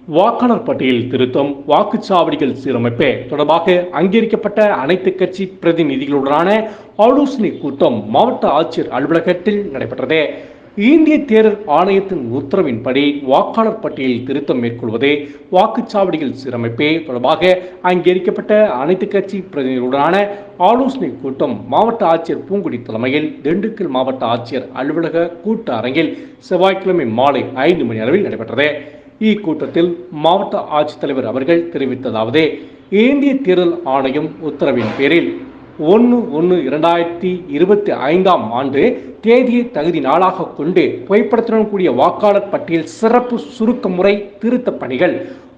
வாக்காளர் பட்டியல் திருத்தம், வாக்குச்சாவடிகள் சீரமைப்பு தொடர்பாக அங்கீகரிக்கப்பட்ட அனைத்து கட்சி பிரதிநிதிகளுடனான ஆலோசனை கூட்டம் மாவட்ட ஆட்சியர் அலுவலகத்தில் நடைபெற்றது. இந்திய தேர்தல் ஆணையத்தின் உத்தரவின்படி வாக்காளர் பட்டியல் திருத்தம் மேற்கொள்வது, வாக்குச்சாவடிகள் சீரமைப்பு தொடர்பாக அங்கீகரிக்கப்பட்ட அனைத்து கட்சி பிரதிநிதிகளுடனான ஆலோசனை கூட்டம் மாவட்ட ஆட்சியர் பூங்குடி தலைமையில் திண்டுக்கல் மாவட்ட ஆட்சியர் அலுவலக கூட்ட அரங்கில் செவ்வாய்க்கிழமை மாலை 5 மணி அளவில் நடைபெற்றது. இக்கூட்டத்தில் மாவட்ட ஆட்சித்தலைவர் அவர்கள் தெரிவித்ததாவது, இந்திய தேர்தல் ஆணையம் உத்தரவின் பேரில் 1/1/2025 தேதியை தகுதி நாளாக கொண்டு புகைப்படத்துடன் கூடிய வாக்காளர் பட்டியல் சிறப்பு சுருக்க முறை திருத்த பணிகள்,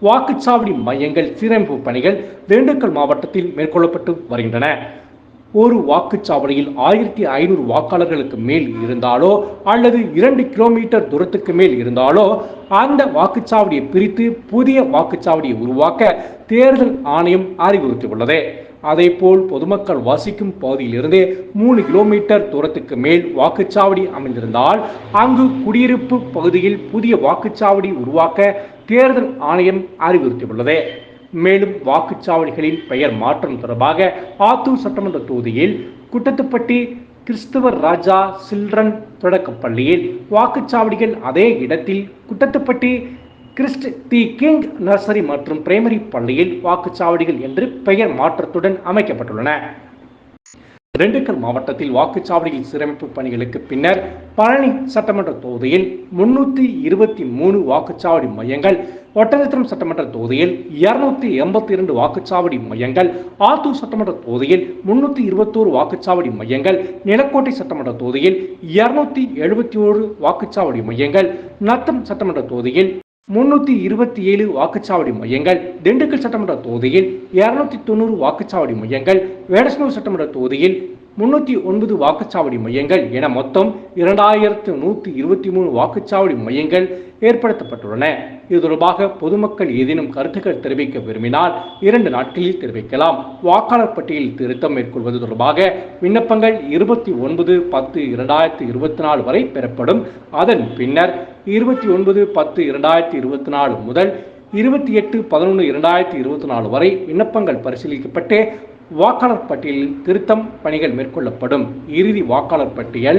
வாக்குச்சாவடி மையங்கள் சீரமைப்பு பணிகள் திண்டுக்கல் மாவட்டத்தில் மேற்கொள்ளப்பட்டு வருகின்றன. ஒரு வாக்குச்சாவடியில் 1500 வாக்காளர்களுக்கு மேல் இருந்தாலோ அல்லது 2 கிலோமீட்டர் தூரத்துக்கு மேல் இருந்தாலோ அந்த வாக்குச்சாவடியை பிரித்து புதிய வாக்குச்சாவடியை உருவாக்க தேர்தல் ஆணையம் அறிவுறுத்தியுள்ளது. அதேபோல் பொதுமக்கள் வாசிக்கும் பகுதியிலிருந்து 3 கிலோமீட்டர் தூரத்துக்கு மேல் வாக்குச்சாவடி அமைந்திருந்தால் அங்கு குடியிருப்பு பகுதியில் புதிய வாக்குச்சாவடி உருவாக்க தேர்தல் ஆணையம் அறிவுறுத்தியுள்ளது. மேலும் வாக்குச்சாவடிகளின் பெயர் மாற்றம் தொடர்பாக ஆத்தூர் சட்டமன்ற தொகுதியில் குட்டத்துப்பட்டி கிறிஸ்தவர் ராஜா சில்ட்ரன் தொடக்கப்பள்ளியில் வாக்குச்சாவடிகள் அதே இடத்தில் Kuttathupatti Christ the king nursery மற்றும் பிரைமரி பள்ளியில் வாக்குச்சாவடிகள் என்று பெயர் மாற்றத்துடன் அமைக்கப்பட்டுள்ளன. திண்டுக்கல் மாவட்டத்தில் வாக்குச்சாவடிகள் சீரமைப்பு பணிகளுக்கு பின்னர் பழனி சட்டமன்ற தொகுதியில் 323 வாக்குச்சாவடி மையங்கள், ஒட்டஞ்சத்திரம் சட்டமன்ற தொகுதியில் 282 வாக்குச்சாவடி மையங்கள், ஆத்தூர் சட்டமன்ற தொகுதியில் 321 வாக்குச்சாவடி மையங்கள், நிலக்கோட்டை சட்டமன்ற தொகுதியில் 271 வாக்குச்சாவடி மையங்கள், நத்தம் சட்டமன்ற தொகுதியில் 327 வாக்குச்சாவடி மையங்கள், திண்டுக்கல் சட்டமன்ற தொகுதியில் 290 வாக்குச்சாவடி மையங்கள், வேடசனூர் சட்டமன்ற தொகுதியில் 309 வாக்குச்சாவடி மையங்கள் என மொத்தம் 2123 வாக்குச்சாவடி மையங்கள் ஏற்படுத்தப்பட்டுள்ளன. இது தொடர்பாக பொதுமக்கள் ஏதேனும் கருத்துக்கள் தெரிவிக்க விரும்பினால் 2 நாட்களில் தெரிவிக்கலாம். வாக்காளர் பட்டியல் திருத்தம் மேற்கொள்வது தொடர்பாக விண்ணப்பங்கள் 29/10/2024 வரை பெறப்படும். அதன் பின்னர் 29/10/2024 முதல் 28/11/2024 வரை விண்ணப்பங்கள் பரிசீலிக்கப்பட்டு வாக்காளர் பட்டியலில் திருத்தம் பணிகள் மேற்கொள்ளப்படும். இறுதி வாக்காளர் பட்டியல்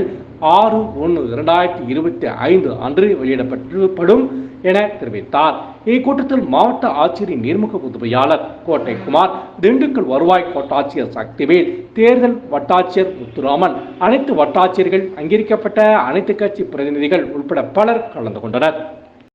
6/1/2025 அன்று வெளியிடப்படும் என தெரிவித்தார். இக்கூட்டத்தில் மாவட்ட ஆட்சியரின் நேர்முக உதவியாளர் கோட்டைக்குமார், திண்டுக்கல் வருவாய் கோட்டாட்சியர் சக்திவேல், தேர்தல் வட்டாட்சியர் முத்துராமன், அனைத்து வட்டாட்சியர்கள், அங்கீகரிக்கப்பட்ட அனைத்து கட்சி பிரதிநிதிகள் உட்பட பலர் கலந்து கொண்டனர்.